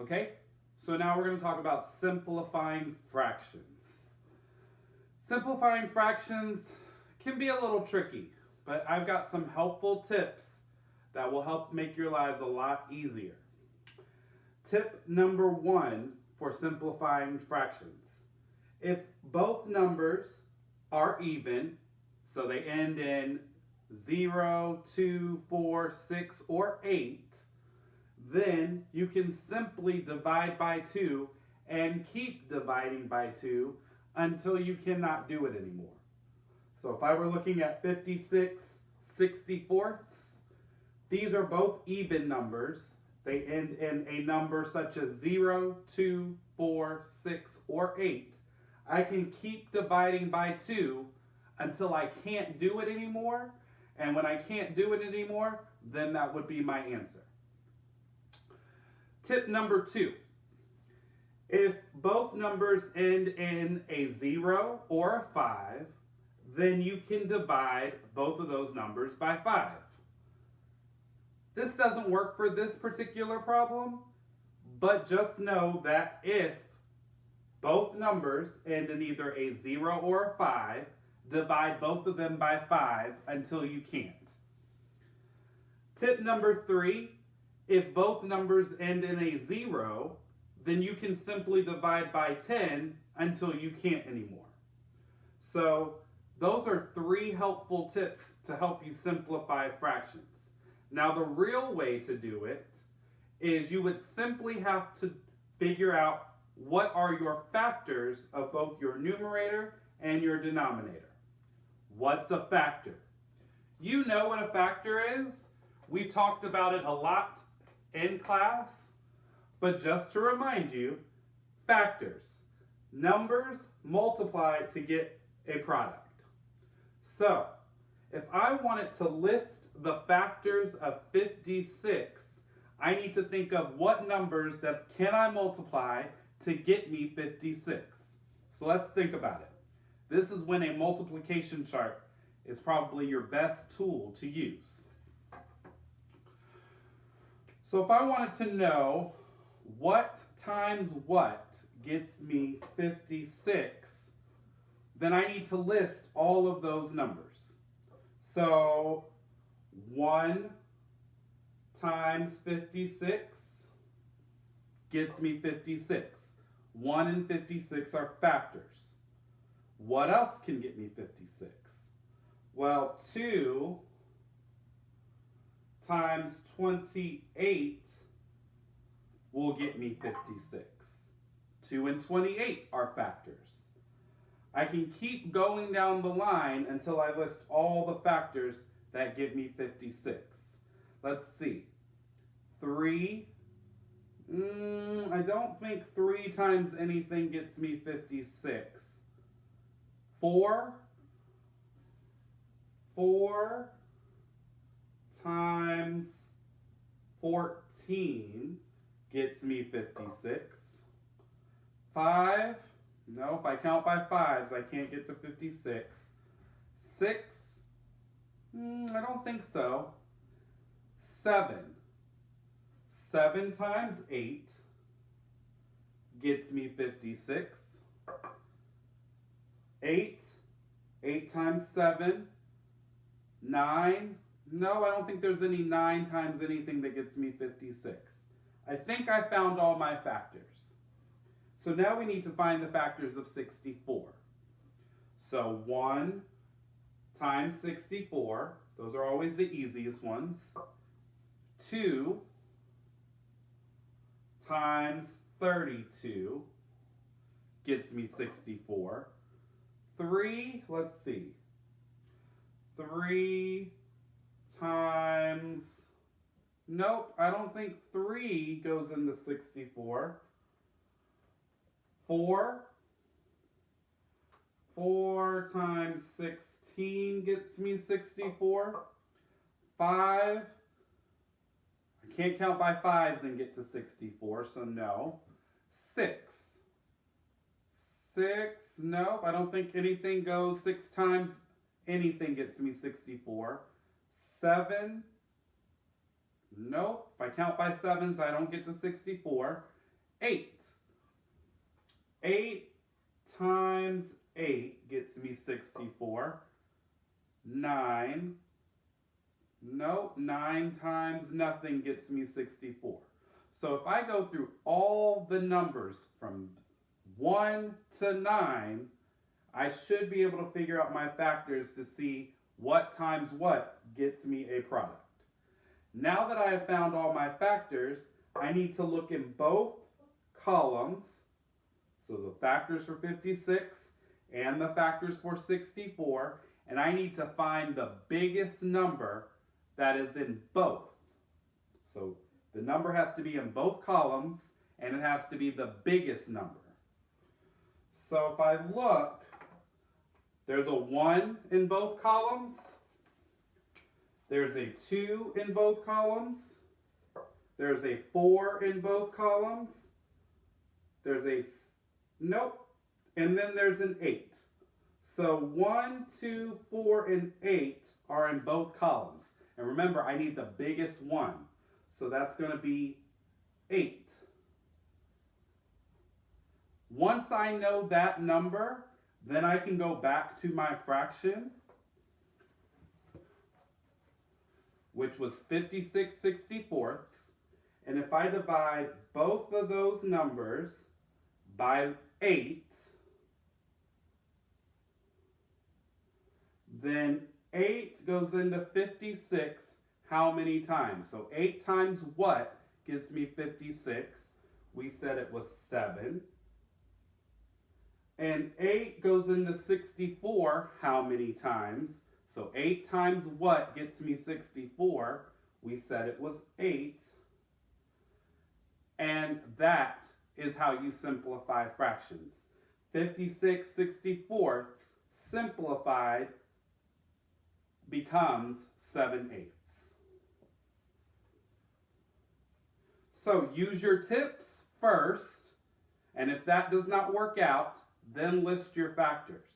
Okay, so now we're going to talk about simplifying fractions. Simplifying fractions can be a little tricky, but I've got some helpful tips that will help make your lives a lot easier. Tip number one for simplifying fractions. If both numbers are even, so they end in 0, 2, 4, 6, or 8, then you can simply divide by 2 and keep dividing by 2 until you cannot do it anymore. So if I were looking at 56 64ths, these are both even numbers. They end in a number such as 0, 2, 4, 6, or 8. I can keep dividing by 2 until I can't do it anymore. And when I can't do it anymore, then that would be my answer. Tip number 2. If both numbers end in a 0 or a 5, then you can divide both of those numbers by 5. This doesn't work for this particular problem, but just know that if both numbers end in either a 0 or a 5, divide both of them by 5 until you can't. Tip number 3, if both numbers end in a 0, then you can simply divide by 10 until you can't anymore. So those are 3 helpful tips to help you simplify fractions. Now the real way to do it is you would simply have to figure out what are your factors of both your numerator and your denominator. What's a factor? You know what a factor is. We talked about it a lot in class, but just to remind you, factors, numbers multiplied to get a product. So, if I wanted to list the factors of 56, I need to think of what numbers that can I multiply to get me 56. So let's think about it. This is when a multiplication chart is probably your best tool to use. So if I wanted to know what times what gets me 56, then I need to list all of those numbers. So 1 times 56 gets me 56. 1 and 56 are factors. What else can get me 56? Well, 2 times 28 will get me 56. 2 and 28 are factors. I can keep going down the line until I list all the factors that get me 56. Let's see. 3. I don't think 3 times anything gets me 56. 4. 4 times 14 gets me 56. 5. No, if I count by 5s, I can't get to 56. 6. I don't think so. 7. 7 times 8 gets me 56. 8. 8 times 7. 9. No, I don't think there's any 9 times anything that gets me 56. I think I found all my factors. So now we need to find the factors of 64. So 1 times 64, those are always the easiest ones. 2 times 32 gets me 64. 3, let's see. 3 times, nope, I don't think 3 goes into 64. 4 times 16 gets me 64. 5, I can't count by 5s and get to 64, so no. 6, nope, I don't think anything goes 6 times anything gets me 64. 7, nope, if I count by 7s I don't get to 64. 8. 8 times 8 gets me 64. 9. Nope, 9 times nothing gets me 64. So if I go through all the numbers from 1 to 9, I should be able to figure out my factors to see what times what gets me a product. Now that I have found all my factors, I need to look in both columns, so the factors for 56 and the factors for 64, and I need to find the biggest number that is in both. So the number has to be in both columns, and it has to be the biggest number. So if I look, there's a 1 in both columns. There's a 2 in both columns. There's a 4 in both columns. There's a, nope, and then there's an 8. So 1, 2, 4, and 8 are in both columns. And remember, I need the biggest one. So that's going to be 8. Once I know that number, then I can go back to my fraction, which was 56/64. And if I divide both of those numbers by 8, then 8 goes into 56 how many times? So 8 times what gives me 56? We said it was 7. And 8 goes into 64 how many times? So 8 times what gets me 64? We said it was 8. And that is how you simplify fractions. 56/64 simplified becomes 7/8. So use your tips first, and if that does not work out, then list your factors.